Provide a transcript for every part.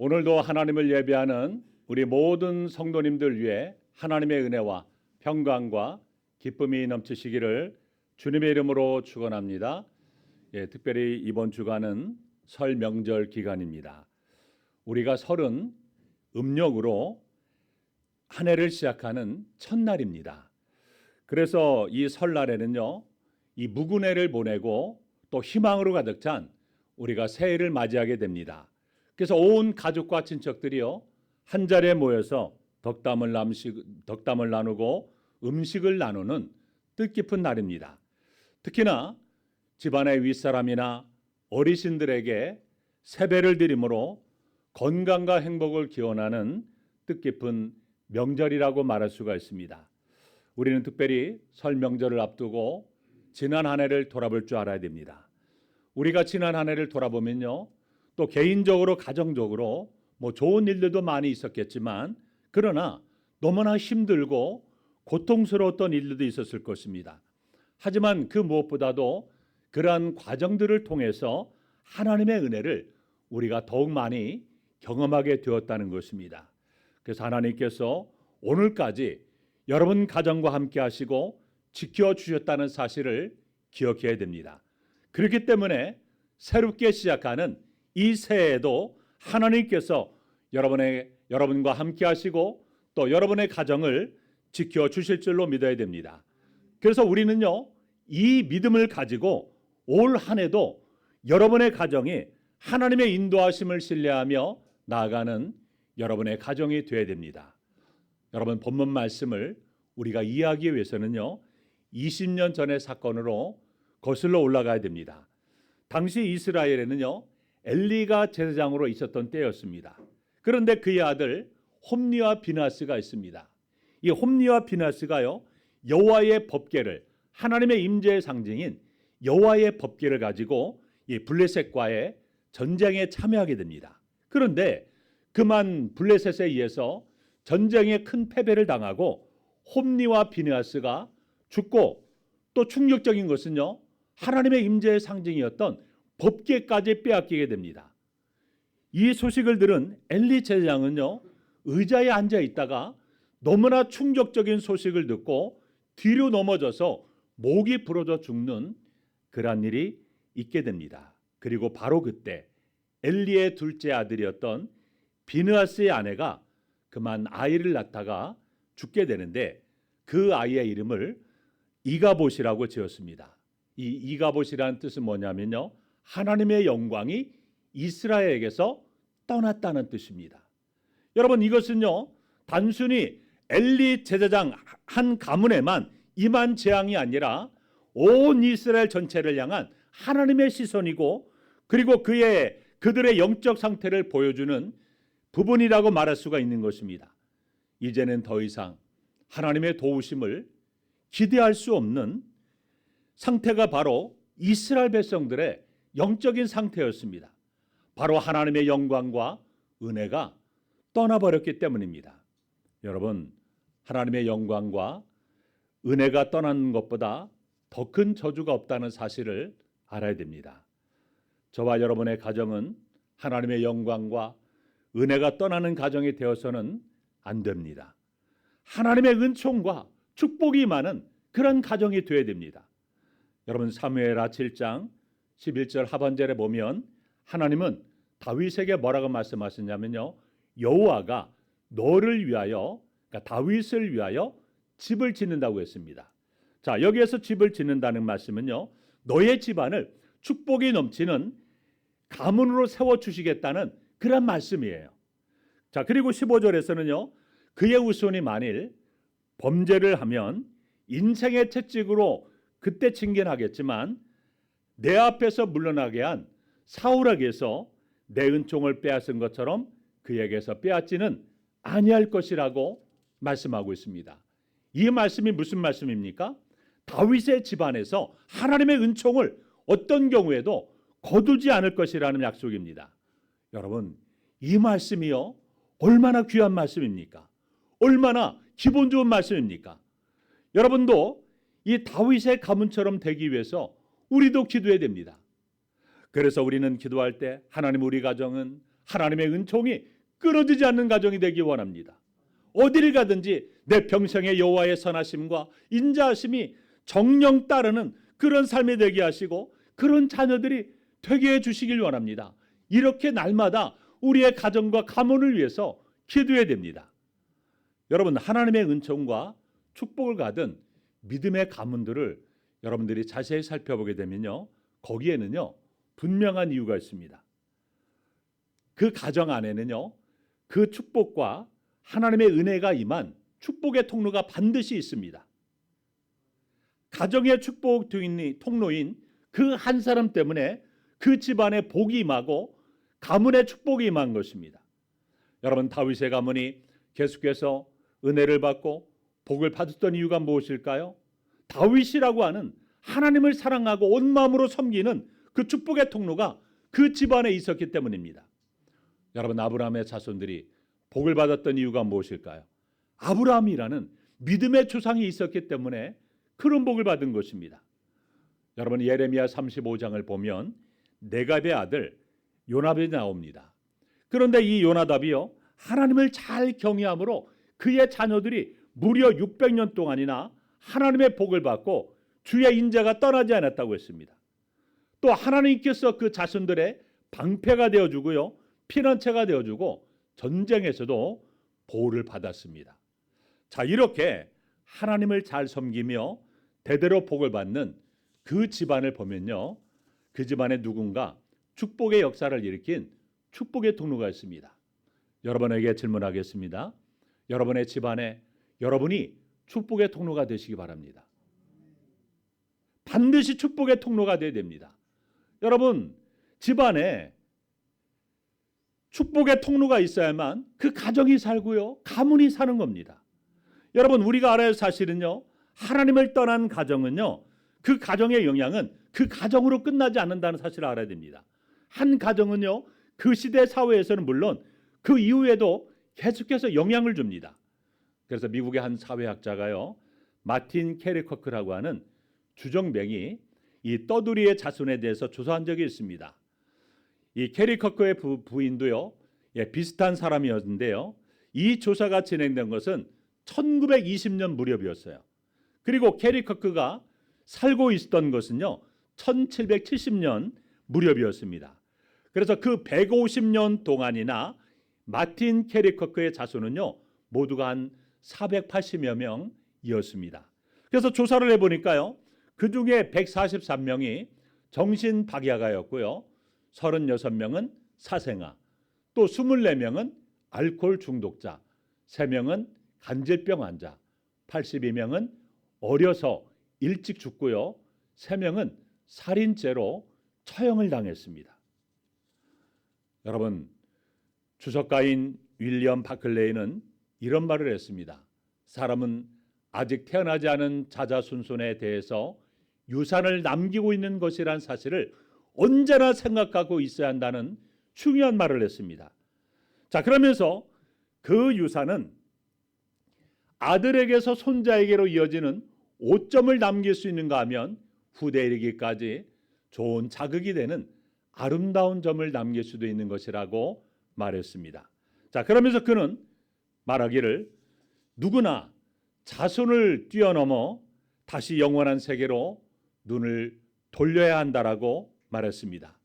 오늘도 하나님을 예배하는 우리 모든 성도님들 위해 하나님의 은혜와 평강과 기쁨이 넘치시기를 주님의 이름으로 축원합니다. 특별히 이번 주간은 설 명절 기간입니다. 우리가 설은 음력으로 한 해를 시작하는 첫날입니다. 그래서 이 설날에는요, 이 묵은 해를 보내고 또 희망으로 가득 찬 우리가 새해를 맞이하게 됩니다. 그래서 온 가족과 친척들이요, 한 자리에 모여서 덕담을 나누고 음식을 나누는 뜻깊은 날입니다. 특히나 집안의 윗사람이나 어르신들에게 세배를 드림으로 건강과 행복을 기원하는 뜻깊은 명절이라고 말할 수가 있습니다. 우리는 특별히 설 명절을 앞두고 지난 한 해를 돌아볼 줄 알아야 됩니다. 우리가 지난 한 해를 돌아보면요, 또 개인적으로 가정적으로 좋은 일들도 많이 있었겠지만, 그러나 너무나 힘들고 고통스러웠던 일들도 있었을 것입니다. 하지만 그 무엇보다도 그러한 과정들을 통해서 하나님의 은혜를 우리가 더욱 많이 경험하게 되었다는 것입니다. 그래서 하나님께서 오늘까지 여러분 가정과 함께 하시고 지켜주셨다는 사실을 기억해야 됩니다. 그렇기 때문에 새롭게 시작하는 이 새해에도 하나님께서 여러분과 함께 하시고 또 여러분의 가정을 지켜주실 줄로 믿어야 됩니다. 그래서 우리는요, 이 믿음을 가지고 올 한 해도 여러분의 가정이 하나님의 인도하심을 신뢰하며 나아가는 여러분의 가정이 되어야 됩니다. 여러분, 본문 말씀을 우리가 이해하기 위해서는요, 20년 전의 사건으로 거슬러 올라가야 됩니다. 당시 이스라엘에는요, 엘리가 제사장으로 있었던 때였습니다. 그런데 그의 아들 홈니와 비나스가 있습니다. 이 홈니와 비나스가요, 여호와의 법궤를, 하나님의 임재의 상징인 여호와의 법궤를 가지고 이 블레셋과의 전쟁에 참여하게 됩니다. 그런데 그만 블레셋에 의해서 전쟁에 큰 패배를 당하고 홈니와 비나스가 죽고, 또 충격적인 것은요, 하나님의 임재의 상징이었던 법궤까지 빼앗기게 됩니다. 이 소식을 들은 엘리 제사장은요, 의자에 앉아 있다가 너무나 충격적인 소식을 듣고 뒤로 넘어져서 목이 부러져 죽는 그런 일이 있게 됩니다. 그리고 바로 그때 엘리의 둘째 아들이었던 비느하스의 아내가 그만 아이를 낳다가 죽게 되는데, 그 아이의 이름을 이가봇이라고 지었습니다. 이 이가봇이라는 뜻은 뭐냐면요, 하나님의 영광이 이스라엘에게서 떠났다는 뜻입니다. 여러분, 이것은요, 단순히 엘리 제사장 한 가문에만 임한 재앙이 아니라 온 이스라엘 전체를 향한 하나님의 시선이고, 그리고 그들의 영적 상태를 보여주는 부분이라고 말할 수가 있는 것입니다. 이제는 더 이상 하나님의 도우심을 기대할 수 없는 상태가 바로 이스라엘 백성들의 영적인 상태였습니다. 바로 하나님의 영광과 은혜가 떠나버렸기 때문입니다. 여러분, 하나님의 영광과 은혜가 떠나는 것보다 더 큰 저주가 없다는 사실을 알아야 됩니다. 저와 여러분의 가정은 하나님의 영광과 은혜가 떠나는 가정이 되어서는 안 됩니다. 하나님의 은총과 축복이 많은 그런 가정이 되어야 됩니다. 여러분, 사무엘하 7장 11절 하반절에 보면 하나님은 다윗에게 뭐라고 말씀하셨냐면요, 여호와가 너를 위하여, 그러니까 다윗을 위하여 집을 짓는다고 했습니다. 자, 여기에서 집을 짓는다는 말씀은요, 너의 집안을 축복이 넘치는 가문으로 세워주시겠다는 그런 말씀이에요. 자, 그리고 15절에서는요, 그의 후손이 만일 범죄를 하면 인생의 채찍으로 그때 징계하겠지만 내 앞에서 물러나게 한 사울에게서 내 은총을 빼앗은 것처럼 그에게서 빼앗지는 아니할 것이라고 말씀하고 있습니다. 이 말씀이 무슨 말씀입니까? 다윗의 집안에서 하나님의 은총을 어떤 경우에도 거두지 않을 것이라는 약속입니다. 여러분, 이 말씀이요, 얼마나 귀한 말씀입니까? 얼마나 기본 좋은 말씀입니까? 여러분도 이 다윗의 가문처럼 되기 위해서 우리도 기도해야 됩니다. 그래서 우리는 기도할 때 하나님, 우리 가정은 하나님의 은총이 끊어지지 않는 가정이 되기 원합니다. 어디를 가든지 내 평생의 여호와의 선하심과 인자하심이 정령 따르는 그런 삶이 되게 하시고 그런 자녀들이 되게 해주시길 원합니다. 이렇게 날마다 우리의 가정과 가문을 위해서 기도해야 됩니다. 여러분, 하나님의 은총과 축복을 받은 믿음의 가문들을 여러분들이 자세히 살펴보게 되면요, 거기에는요 분명한 이유가 있습니다. 그 가정 안에는요 그 축복과 하나님의 은혜가 임한 축복의 통로가 반드시 있습니다. 가정의 축복 통로인 그 한 사람 때문에 그 집안에 복이 임하고 가문의 축복이 임한 것입니다. 여러분, 다윗의 가문이 계속해서 은혜를 받고 복을 받았던 이유가 무엇일까요? 다윗이라고 하는 하나님을 사랑하고 온 마음으로 섬기는 그 축복의 통로가 그 집안에 있었기 때문입니다. 여러분, 아브라함의 자손들이 복을 받았던 이유가 무엇일까요? 아브라함이라는 믿음의 조상이 있었기 때문에 그런 복을 받은 것입니다. 여러분, 예레미야 35장을 보면 네갑의 아들 요나답이 나옵니다. 그런데 이 요나답이요 하나님을 잘 경외함으로 그의 자녀들이 무려 600년 동안이나 하나님의 복을 받고 주의 인자가 떠나지 않았다고 했습니다. 또 하나님께서 그 자손들의 방패가 되어주고요 피난처가 되어주고 전쟁에서도 보호를 받았습니다. 자, 이렇게 하나님을 잘 섬기며 대대로 복을 받는 그 집안을 보면요, 그 집안에 누군가 축복의 역사를 일으킨 축복의 통로가 있습니다. 여러분에게 질문하겠습니다. 여러분의 집안에 여러분이 축복의 통로가 되시기 바랍니다. 반드시 축복의 통로가 되어야 됩니다. 여러분, 집안에 축복의 통로가 있어야만 그 가정이 살고요 가문이 사는 겁니다. 여러분, 우리가 알아야 할 사실은요, 하나님을 떠난 가정은요 그 가정의 영향은 그 가정으로 끝나지 않는다는 사실을 알아야 됩니다. 한 가정은요 그 시대 사회에서는 물론 그 이후에도 계속해서 영향을 줍니다. 그래서 미국의 한 사회학자가요 마틴 캐리커크라고 하는 주정뱅이 이 떠돌이의 자손에 대해서 조사한 적이 있습니다. 이 캐리커크의 부인도요 비슷한 사람이었는데요, 이 조사가 진행된 것은 1920년 무렵이었어요. 그리고 캐리커크가 살고 있었던 것은요 1770년 무렵이었습니다. 그래서 그 150년 동안이나 마틴 캐리커크의 자손은요 모두가 한 480여 명이었습니다. 그래서 조사를 해보니까요 그 중에 143명이 정신박약아였고요 36명은 사생아, 또 24명은 알코올 중독자, 3명은 간질병 환자, 82명은 어려서 일찍 죽고요 3명은 살인죄로 처형을 당했습니다. 여러분, 주석가인 윌리엄 바클레이는 이런 말을 했습니다. 사람은 아직 태어나지 않은 자자손손에 대해서 유산을 남기고 있는 것이란 사실을 언제나 생각하고 있어야 한다는 중요한 말을 했습니다. 자, 그러면서 그 유산은 아들에게서 손자에게로 이어지는 오점을 남길 수 있는가 하면 후대에 이르기까지 좋은 자극이 되는 아름다운 점을 남길 수도 있는 것이라고 말했습니다. 자, 그러면서 그는 말하기를 누구나 자손을 뛰어넘어 다시 영원한 세계로 눈을 돌려야 한다라고 말했습니다.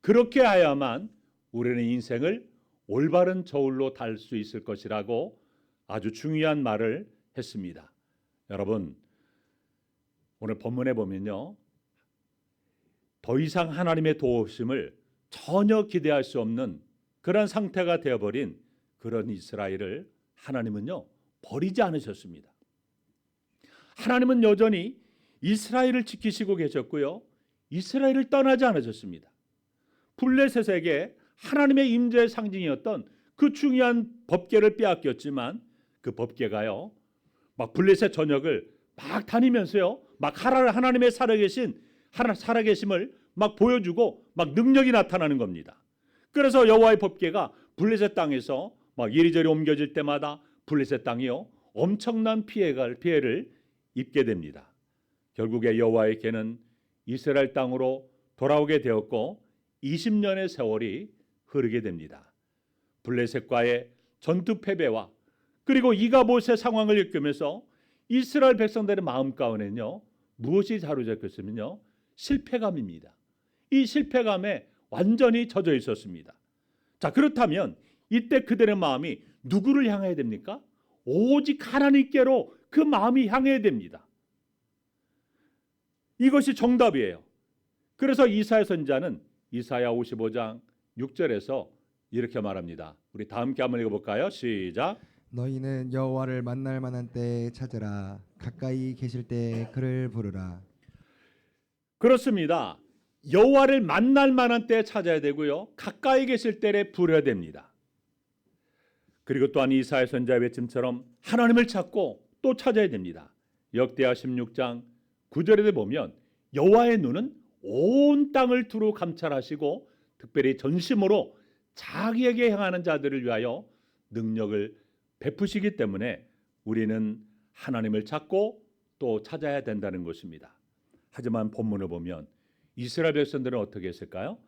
그렇게 해야만 우리는 인생을 올바른 저울로 달 수 있을 것이라고 아주 중요한 말을 했습니다. 여러분, 오늘 본문에 보면요, 더 이상 하나님의 도우심을 전혀 기대할 수 없는 그런 상태가 되어버린 그런 이스라엘을 하나님은요 버리지 않으셨습니다. 하나님은 여전히 이스라엘을 지키시고 계셨고요 이스라엘을 떠나지 않으셨습니다. 블레셋에게 하나님의 임재의 상징이었던 그 중요한 법궤를 빼앗겼지만 그 법궤가요 막 블레셋 전역을 막 다니면서요 막 하나님의 살아계심을 막 보여주고 막 능력이 나타나는 겁니다. 그래서 여호와의 법궤가 블레셋 땅에서 막 이리저리 옮겨질 때마다 블레셋 땅이요 엄청난 피해를 입게 됩니다. 결국에 여호와의 궤는 이스라엘 땅으로 돌아오게 되었고 20년의 세월이 흐르게 됩니다. 블레셋과의 전투 패배와 그리고 이가봇의 상황을 겪으면서 이스라엘 백성들의 마음 가운데는요 무엇이 자로잡혔으면요 실패감입니다. 이 실패감에 완전히 젖어 있었습니다. 자, 그렇다면 이때 그들의 마음이 누구를 향해야 됩니까? 오직 하나님께로 그 마음이 향해야 됩니다. 이것이 정답이에요. 그래서 이사야 선지자는 이사야 55장 6절에서 이렇게 말합니다. 우리 다 함께 한번 읽어볼까요? 시작. 너희는 여호와를 만날 만한 때에 찾으라. 가까이 계실 때 그를 부르라. 그렇습니다. 여호와를 만날 만한 때에 찾아야 되고요. 가까이 계실 때에 부르어야 됩니다. 그리고 또한 이사야 선지자의 외침처럼 하나님을 찾고 또 찾아야 됩니다. 역대하 16장 9절에 보면 여호와의 눈은 온 땅을 두루 감찰하시고 특별히 전심으로 자기에게 향하는 자들을 위하여 능력을 베푸시기 때문에 우리는 하나님을 찾고 또 찾아야 된다는 것입니다. 하지만 본문을 보면 이스라엘 백성들은 어떻게 했을까요?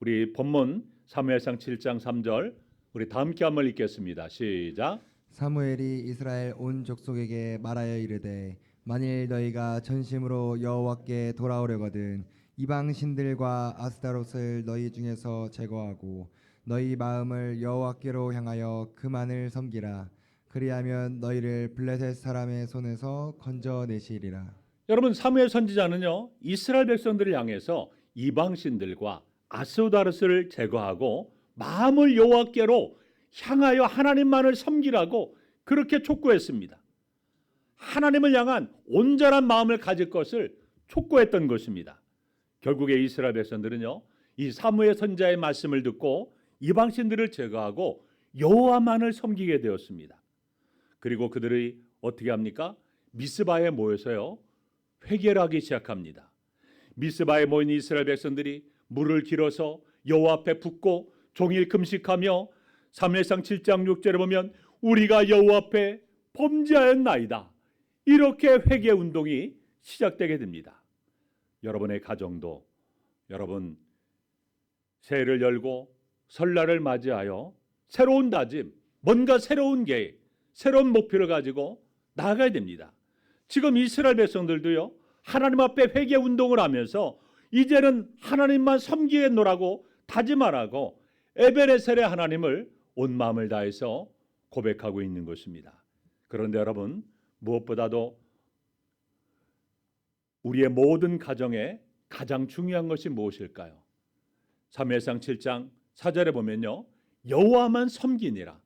우리 본문 사무엘상 7장 3절 우리 다 함께 한번 읽겠습니다. 시작. 사무엘이 이스라엘 온 족속에게 말하여 이르되 만일 너희가 전심으로 여호와께 돌아오려거든 이방 신들과 아스타롯을 너희 중에서 제거하고 너희 마음을 여호와께로 향하여 그만을 섬기라. 그리하면 너희를 블레셋 사람의 손에서 건져내시리라. 여러분 사무엘 선지자는요 이스라엘 백성들을 향해서 이방 신들과 아스다롯을 제거하고 마음을 여호와께로 향하여 하나님만을 섬기라고 그렇게 촉구했습니다. 하나님을 향한 온전한 마음을 가질 것을 촉구했던 것입니다. 결국에 이스라엘 백성들은요 이 사무엘 선지자의 말씀을 듣고 이방 신들을 제거하고 여호와만을 섬기게 되었습니다. 그리고 그들이 어떻게 합니까? 미스바에 모여서요 회개를 하기 시작합니다. 미스바에 모인 이스라엘 백성들이 물을 길어서 여호와 앞에 붓고 종일 금식하며 사무엘상 7장 6절에 보면 우리가 여호와 앞에 범죄하였나이다. 이렇게 회개 운동이 시작되게 됩니다. 여러분의 가정도 여러분 새해를 열고 설날을 맞이하여 새로운 다짐, 뭔가 새로운 계획, 새로운 목표를 가지고 나아가야 됩니다. 지금 이스라엘 백성들도요 하나님 앞에 회개 운동을 하면서 이제는 하나님만 섬기겠노라고 다짐하라고 에베네셀의 하나님을 온 마음을 다해서 고백하고 있는 것입니다. 그런데 여러분 무엇보다도 우리의 모든 가정에 가장 중요한 것이 무엇일까요? 사무엘상 7장 4절에 보면요 여호와만 섬기니라.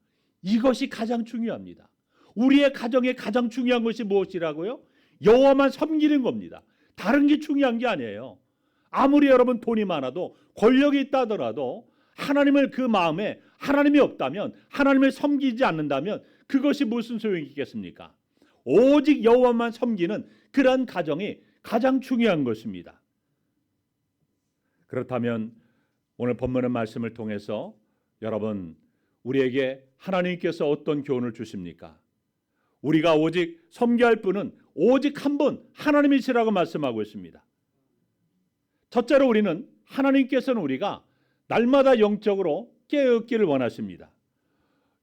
이것이 가장 중요합니다. 우리의 가정에 가장 중요한 것이 무엇이라고요? 여호와만 섬기는 겁니다. 다른 게 중요한 게 아니에요. 아무리 여러분 돈이 많아도 권력이 있다 하더라도 하나님을 그 마음에 하나님이 없다면 하나님을 섬기지 않는다면 그것이 무슨 소용이 있겠습니까? 오직 여호와만 섬기는 그런 가정이 가장 중요한 것입니다. 그렇다면 오늘 본문의 말씀을 통해서 여러분 우리에게 하나님께서 어떤 교훈을 주십니까? 우리가 오직 섬겨야 할 분은 오직 한 분 하나님이시라고 말씀하고 있습니다. 첫째로 우리는 하나님께서는 우리가 날마다 영적으로 깨어있기를 원하십니다.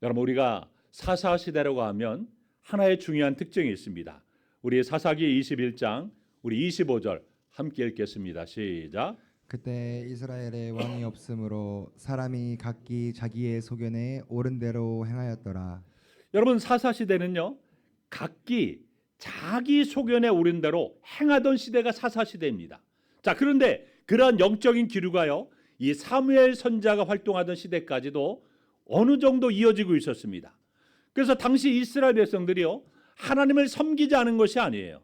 여러분 우리가 사사시대라고 하면 하나의 중요한 특징이 있습니다. 우리 사사기 21장 우리 25절 함께 읽겠습니다. 시작. 그때 이스라엘에 왕이 없으므로 사람이 각기 자기의 소견에 옳은 대로 행하였더라. 여러분 사사시대는요 각기 자기 소견에 옳은 대로 행하던 시대가 사사시대입니다. 자, 그런데 그러한 영적인 기류가요 이 사무엘 선지자가 활동하던 시대까지도 어느 정도 이어지고 있었습니다. 그래서 당시 이스라엘 백성들이요 하나님을 섬기지 않은 것이 아니에요.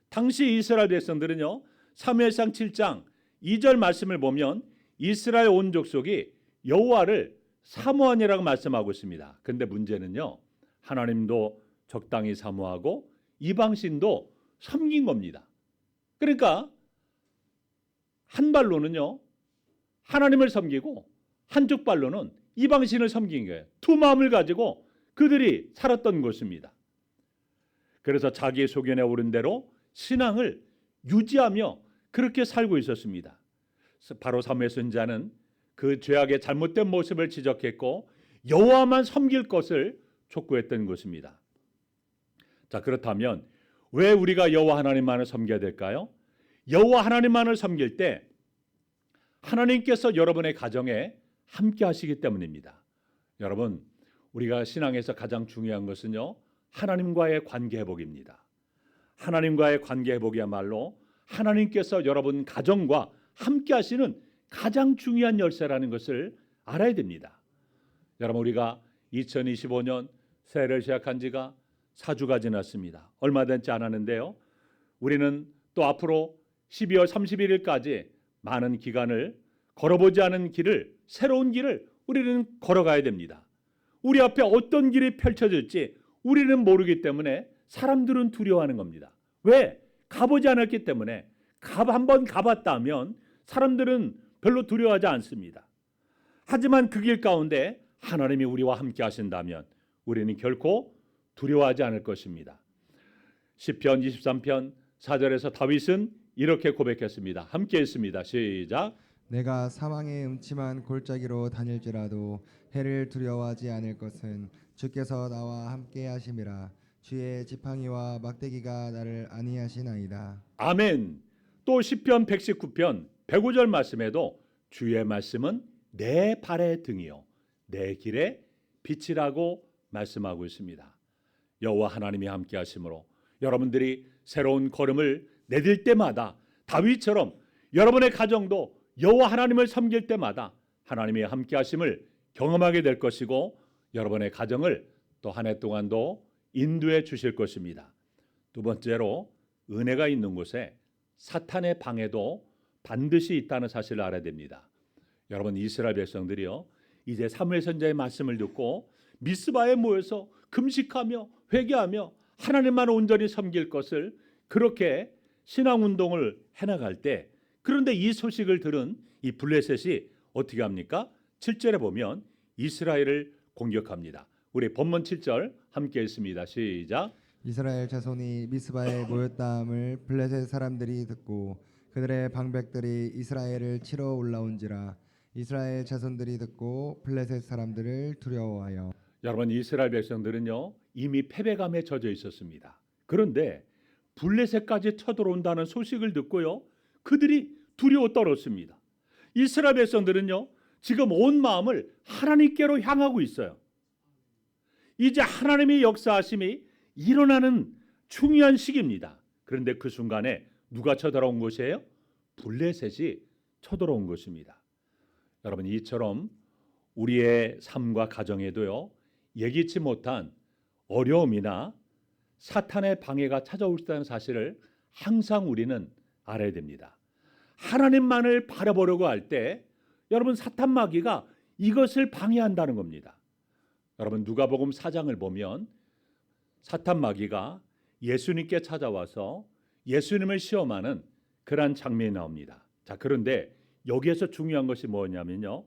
당시 이스라엘 백성들은요 사무엘상 7장 2절 말씀을 보면 이스라엘 온 족속이 여호와를 사모하니라고 말씀하고 있습니다. 그런데 문제는요 하나님도 적당히 사모하고 이방신도 섬긴 겁니다. 그러니까 한 발로는요 하나님을 섬기고 한쪽 발로는 이방신을 섬긴 거예요. 두 마음을 가지고 그들이 살았던 것입니다. 그래서 자기의 소견에 오른 대로 신앙을 유지하며 그렇게 살고 있었습니다. 바로 사무엘 선지자는 그 죄악의 잘못된 모습을 지적했고 여호와만 섬길 것을 촉구했던 것입니다. 자, 그렇다면 왜 우리가 여호와 하나님만을 섬겨야 될까요? 여호와 하나님만을 섬길 때 하나님께서 여러분의 가정에 함께 하시기 때문입니다. 여러분, 우리가 신앙에서 가장 중요한 것은요, 하나님과의 관계 회복입니다. 하나님과의 관계 회복이야말로 하나님께서 여러분 가정과 함께 하시는 가장 중요한 열쇠라는 것을 알아야 됩니다. 여러분, 우리가 2025년 새해를 시작한 지가 4주가 지났습니다. 얼마 되지 않았는데요. 우리는 또 앞으로 12월 31일까지 많은 기간을 걸어보지 않은 길을, 새로운 길을 우리는 걸어가야 됩니다. 우리 앞에 어떤 길이 펼쳐질지 우리는 모르기 때문에 사람들은 두려워하는 겁니다. 왜? 가보지 않았기 때문에. 한번 가봤다 하면 사람들은 별로 두려워하지 않습니다. 하지만 그 길 가운데 하나님이 우리와 함께 하신다면 우리는 결코 두려워하지 않을 것입니다. 시편 23편 4절에서 다윗은 이렇게 고백했습니다. 함께 했습니다. 시작. 내가 사망의 음침한 골짜기로 다닐지라도 해를 두려워하지 않을 것은 주께서 나와 함께 하심이라. 주의 지팡이와 막대기가 나를 안위하시나이다. 아멘. 또 시편 119편 105절 말씀에도 주의 말씀은 내 발의 등이요 내 길의 빛이라고 말씀하고 있습니다. 여호와 하나님이 함께 하심으로 여러분들이 새로운 걸음을 내딜 때마다 다윗처럼 여러분의 가정도 여호와 하나님을 섬길 때마다 하나님의 함께 하심을 경험하게 될 것이고 여러분의 가정을 또 한 해 동안도 인도해 주실 것입니다. 두 번째로 은혜가 있는 곳에 사탄의 방해도 반드시 있다는 사실을 알아야 됩니다. 여러분, 이스라엘 백성들이요 이제 사무엘 선지자의 말씀을 듣고 미스바에 모여서 금식하며 회개하며 하나님만 온전히 섬길 것을 그렇게 신앙운동을 해나갈 때, 그런데 이 소식을 들은 이 블레셋이 어떻게 합니까? 7절에 보면 이스라엘을 공격합니다. 우리 본문 7절 함께 읽습니다. 시작. 이스라엘 자손이 미스바에 모였다함을 블레셋 사람들이 듣고 그들의 방백들이 이스라엘을 치러 올라온지라. 이스라엘 자손들이 듣고 블레셋 사람들을 두려워하여. 여러분, 이스라엘 백성들은요 이미 패배감에 젖어 있었습니다. 그런데 블레셋까지 쳐들어온다는 소식을 듣고요 그들이 두려워 떨었습니다. 이스라엘 백성들은요 지금 온 마음을 하나님께로 향하고 있어요. 이제 하나님의 역사하심이 일어나는 중요한 시기입니다. 그런데 그 순간에 누가 쳐들어온 것이에요? 블레셋이 쳐들어온 것입니다. 여러분, 이처럼 우리의 삶과 가정에도요 예기치 못한 어려움이나 사탄의 방해가 찾아올 수 있다는 사실을 항상 우리는 알아야 됩니다. 하나님만을 바라보려고 할 때 여러분 사탄 마귀가 이것을 방해한다는 겁니다. 여러분, 누가복음 4장을 보면 사탄 마귀가 예수님께 찾아와서 예수님을 시험하는 그러한 장면이 나옵니다. 자, 그런데 여기에서 중요한 것이 뭐냐면요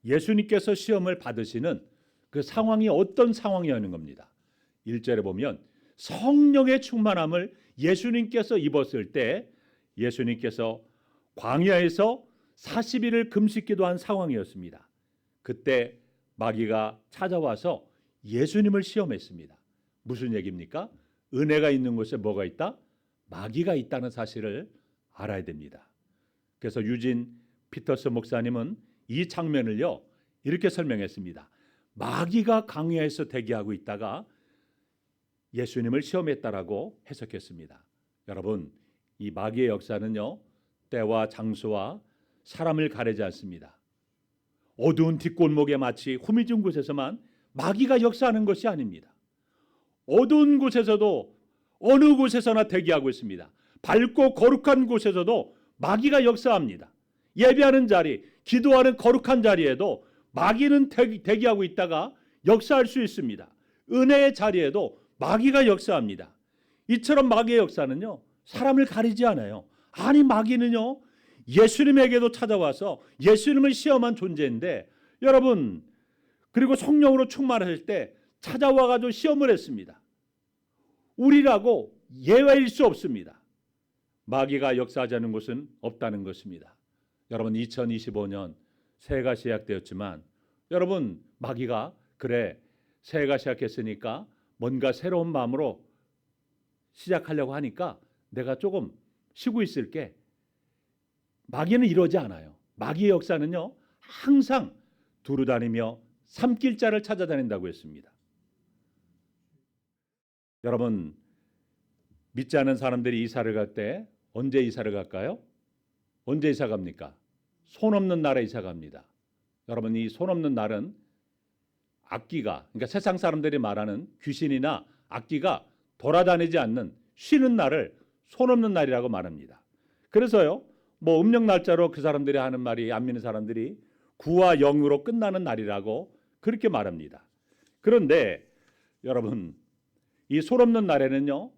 예수님께서 시험을 받으시는 그 상황이 어떤 상황이었는 겁니다. 1절에 보면 성령의 충만함을 예수님께서 입었을 때 예수님께서 광야에서 40일을 금식기도한 상황이었습니다. 그때 마귀가 찾아와서 예수님을 시험했습니다. 무슨 얘기입니까? 은혜가 있는 곳에 뭐가 있다? 마귀가 있다는 사실을 알아야 됩니다. 그래서 유진 피터스 목사님은 이 장면을요 이렇게 설명했습니다. 마귀가 광야에서 대기하고 있다가 예수님을 시험했다라고 해석했습니다. 여러분, 이 마귀의 역사는요 때와 장소와 사람을 가리지 않습니다. 어두운 뒷골목에 마치 후미진 곳에서만 마귀가 역사하는 것이 아닙니다. 어두운 곳에서도 어느 곳에서나 대기하고 있습니다. 밝고 거룩한 곳에서도 마귀가 역사합니다. 예배하는 자리, 기도하는 거룩한 자리에도 마귀는 대기하고 있다가 역사할 수 있습니다. 은혜의 자리에도 마귀가 역사합니다. 이처럼 마귀의 역사는요 사람을 가리지 않아요. 아니, 마귀는요 예수님에게도 찾아와서 예수님을 시험한 존재인데 여러분, 그리고 성령으로 충만하실 때 찾아와가지고 시험을 했습니다. 우리라고 예외일 수 없습니다. 마귀가 역사하지 않는 곳은 없다는 것입니다. 여러분, 2025년 새해가 시작되었지만 여러분, 마귀가 그래, 새해가 시작했으니까 뭔가 새로운 마음으로 시작하려고 하니까 내가 조금 쉬고 있을게. 마귀는 이러지 않아요. 마귀의 역사는요, 항상 두루다니며 삼킬자를 찾아다닌다고 했습니다. 여러분, 믿지 않은 사람들이 이사를 갈 때 언제 이사를 갈까요? 언제 이사 갑니까? 손 없는 날에 이사 갑니다. 여러분, 이 손 없는 날은 악귀가, 그러니까 세상 사람들이 말하는 귀신이나 악귀가 돌아다니지 않는 쉬는 날을 손 없는 날이라고 말합니다. 그래서요, 뭐 음력 날짜로 그 사람들이 하는 말이, 안 믿는 사람들이 9와 0으로 끝나는 날이라고 그렇게 말합니다. 그런데 여러분, 이 손 없는 날에는요,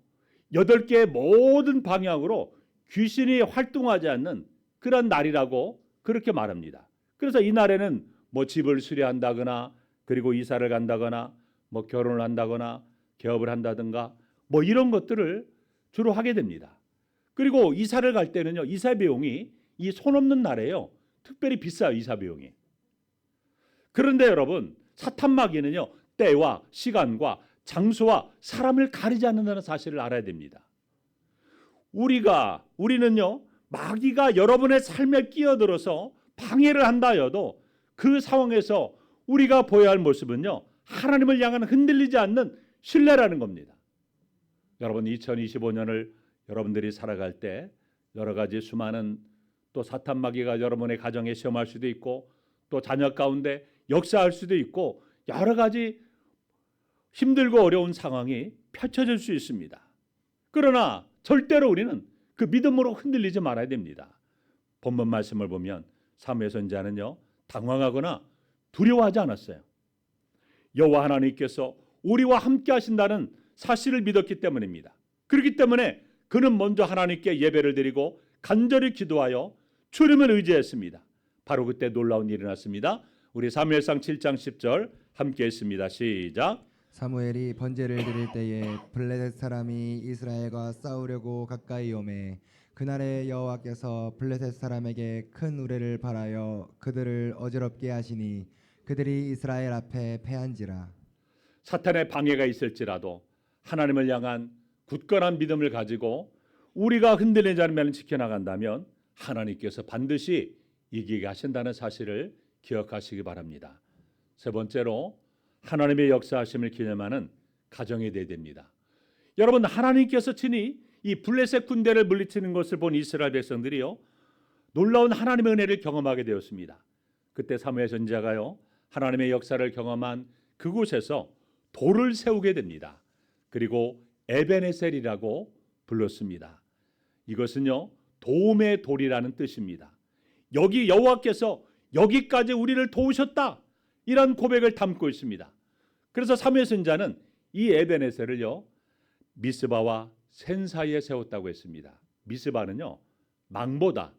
8개의 모든 방향으로 귀신이 활동하지 않는 그런 날이라고 그렇게 말합니다. 그래서 이 날에는 뭐 집을 수리한다거나, 그리고 이사를 간다거나, 뭐 결혼을 한다거나, 개업을 한다든가, 뭐 이런 것들을 주로 하게 됩니다. 그리고 이사를 갈 때는요, 이사 비용이 이 손 없는 날에요, 특별히 비싸요, 이사 비용이. 그런데 여러분, 사탄 마귀는요, 때와 시간과 장소와 사람을 가리지 않는다는 사실을 알아야 됩니다. 우리는요, 마귀가 여러분의 삶에 끼어들어서 방해를 한다 해도 그 상황에서 우리가 보여야 할 모습은요, 하나님을 향한 흔들리지 않는 신뢰라는 겁니다. 여러분, 2025년을 여러분들이 살아갈 때 여러 가지 수많은 또 사탄 마귀가 여러분의 가정에 시험할 수도 있고, 또 자녀 가운데 역사할 수도 있고, 여러 가지 힘들고 어려운 상황이 펼쳐질 수 있습니다. 그러나 절대로 우리는 그 믿음으로 흔들리지 말아야 됩니다. 본문 말씀을 보면 사무엘 선지자는요, 당황하거나 두려워하지 않았어요. 여호와 하나님께서 우리와 함께 하신다는 사실을 믿었기 때문입니다. 그렇기 때문에 그는 먼저 하나님께 예배를 드리고 간절히 기도하여 주님을 의지했습니다. 바로 그때 놀라운 일이 났습니다. 우리 사무엘상 7장 10절 함께 했습니다. 시작. 사무엘이 번제를 드릴 때에 블레셋 사람이 이스라엘과 싸우려고 가까이 오매 그날에 여호와께서 블레셋 사람에게 큰 우레를 발하여 그들을 어지럽게 하시니 그들이 이스라엘 앞에 패한지라. 사탄의 방해가 있을지라도 하나님을 향한 굳건한 믿음을 가지고 우리가 흔들리지 않으면 지켜나간다면 하나님께서 반드시 이기게 하신다는 사실을 기억하시기 바랍니다. 세 번째로, 하나님의 역사하심을 기념하는 가정이 되어야 됩니다. 여러분, 하나님께서 친히 이 블레셋 군대를 물리치는 것을 본 이스라엘 백성들이요, 놀라운 하나님의 은혜를 경험하게 되었습니다. 그때 사무엘 선지자가요, 하나님의 역사를 경험한 그곳에서 돌을 세우게 됩니다. 그리고 에베네셀이라고 불렀습니다. 이것은요, 도움의 돌이라는 뜻입니다. 여기 여호와께서 여기까지 우리를 도우셨다, 이런 고백을 담고 있습니다. 그래서 사무엘 선지자는 이 에베네셀을요, 미스바와 센 사이에 세웠다고 했습니다. 미스바는요, 망보다,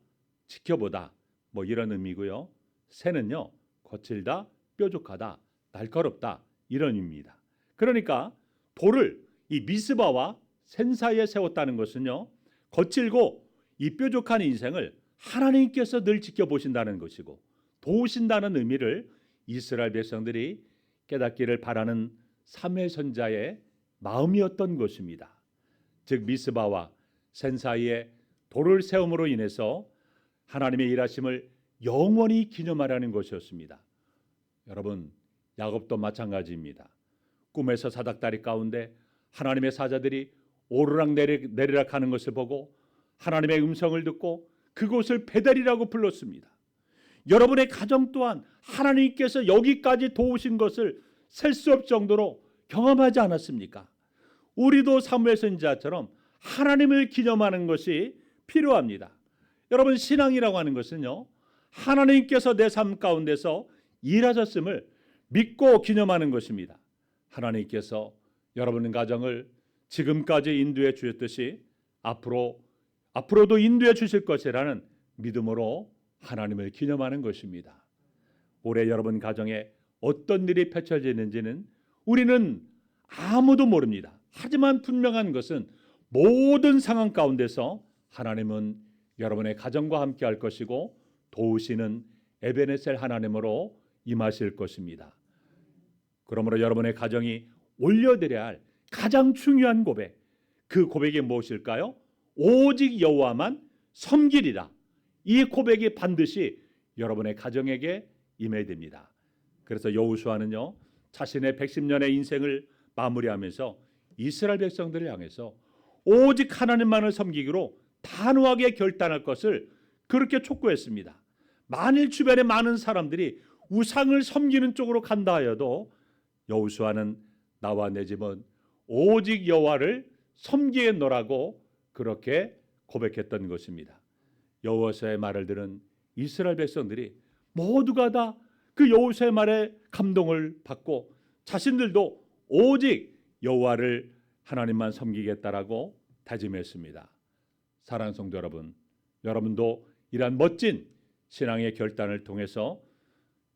지켜보다, 뭐 이런 의미고요. 센은요, 거칠다, 뾰족하다, 날카롭다, 이런 의미입니다. 그러니까 돌을 이 미스바와 센 사이에 세웠다는 것은요, 거칠고 이 뾰족한 인생을 하나님께서 늘 지켜보신다는 것이고 도우신다는 의미를 이스라엘 백성들이 깨닫기를 바라는 사무엘 선지자의 마음이었던 것입니다. 즉 미스바와 센 사이에 돌을 세움으로 인해서 하나님의 일하심을 영원히 기념하라는 것이었습니다. 여러분, 야곱도 마찬가지입니다. 꿈에서 사닥다리 가운데 하나님의 사자들이 오르락 내리락 하는 것을 보고 하나님의 음성을 듣고 그곳을 베델이라고 불렀습니다. 여러분의 가정 또한 하나님께서 여기까지 도우신 것을 셀 수 없을 정도로 경험하지 않았습니까? 우리도 사무엘 선지자처럼 하나님을 기념하는 것이 필요합니다. 여러분, 신앙이라고 하는 것은요, 하나님께서 내 삶 가운데서 일하셨음을 믿고 기념하는 것입니다. 하나님께서 여러분 가정을 지금까지 인도해 주셨듯이 앞으로도 인도해 주실 것이라는 믿음으로 하나님을 기념하는 것입니다. 올해 여러분 가정에 어떤 일이 펼쳐지는지는 우리는 아무도 모릅니다. 하지만 분명한 것은 모든 상황 가운데서 하나님은 여러분의 가정과 함께 할 것이고 도우시는 에베네셀 하나님으로 임하실 것입니다. 그러므로 여러분의 가정이 올려드려야 할 가장 중요한 고백, 그 고백이 무엇일까요? 오직 여호와만 섬기리라. 이 고백이 반드시 여러분의 가정에게 임해야 됩니다. 그래서 여호수아는요, 자신의 110년의 인생을 마무리하면서 이스라엘 백성들을 향해서 오직 하나님만을 섬기기로 단호하게 결단할 것을 그렇게 촉구했습니다. 만일 주변에 많은 사람들이 우상을 섬기는 쪽으로 간다 하여도 여호수아는 나와 내 집은 오직 여호와를 섬기겠노라고 그렇게 고백했던 것입니다. 여호수아의 말을 들은 이스라엘 백성들이 모두가 다 그 여호수아의 말에 감동을 받고 자신들도 오직 여호와를 하나님만 섬기겠다라고 다짐했습니다. 사랑하는 성도 여러분, 여러분도 이러한 멋진 신앙의 결단을 통해서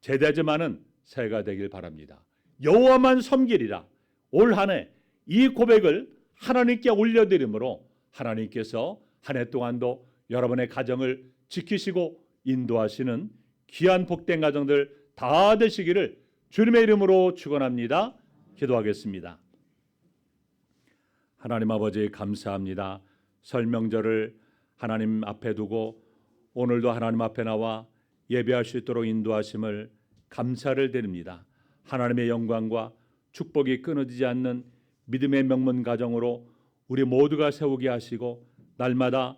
제대하지만은 새해가 되길 바랍니다. 여호와만 섬기리라. 올 한 해 이 고백을 하나님께 올려드림으로 하나님께서 한 해 동안도 여러분의 가정을 지키시고 인도하시는 귀한 복된 가정들 다 되시기를 주님의 이름으로 축원합니다. 기도하겠습니다. 하나님 아버지 감사합니다. 설 명절을 하나님 앞에 두고 오늘도 하나님 앞에 나와 예배할 수 있도록 인도하심을 감사를 드립니다. 하나님의 영광과 축복이 끊어지지 않는 믿음의 명문 가정으로 우리 모두가 세우게 하시고 날마다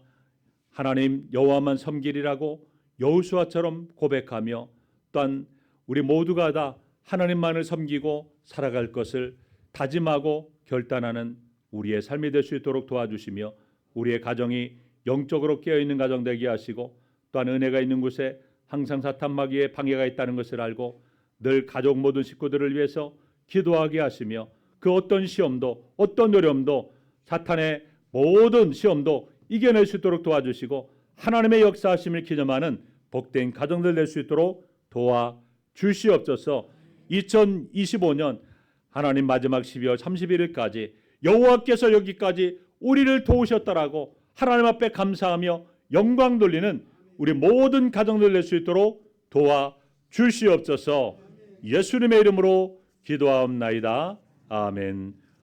하나님 여호와만 섬기리라고 여호수아처럼 고백하며 또한 우리 모두가 다 하나님만을 섬기고 살아갈 것을 다짐하고 결단하는 우리의 삶이 될 수 있도록 도와주시며 우리의 가정이 영적으로 깨어있는 가정 되게 하시고 또한 은혜가 있는 곳에 항상 사탄 마귀의 방해가 있다는 것을 알고 늘 가족 모든 식구들을 위해서 기도하게 하시며 그 어떤 시험도 어떤 어려움도 사탄의 모든 시험도 이겨낼 수 있도록 도와주시고 하나님의 역사하심을 기념하는 복된 가정들 될 수 있도록 도와주시옵소서. 2025년 하나님 마지막 12월 31일까지 여호와께서 여기까지 우리를 도우셨다라고 하나님 앞에 감사하며 영광 돌리는 우리 모든 가정들 될 수 있도록 도와주시옵소서. 예수님의 이름으로 기도하옵나이다. 아멘.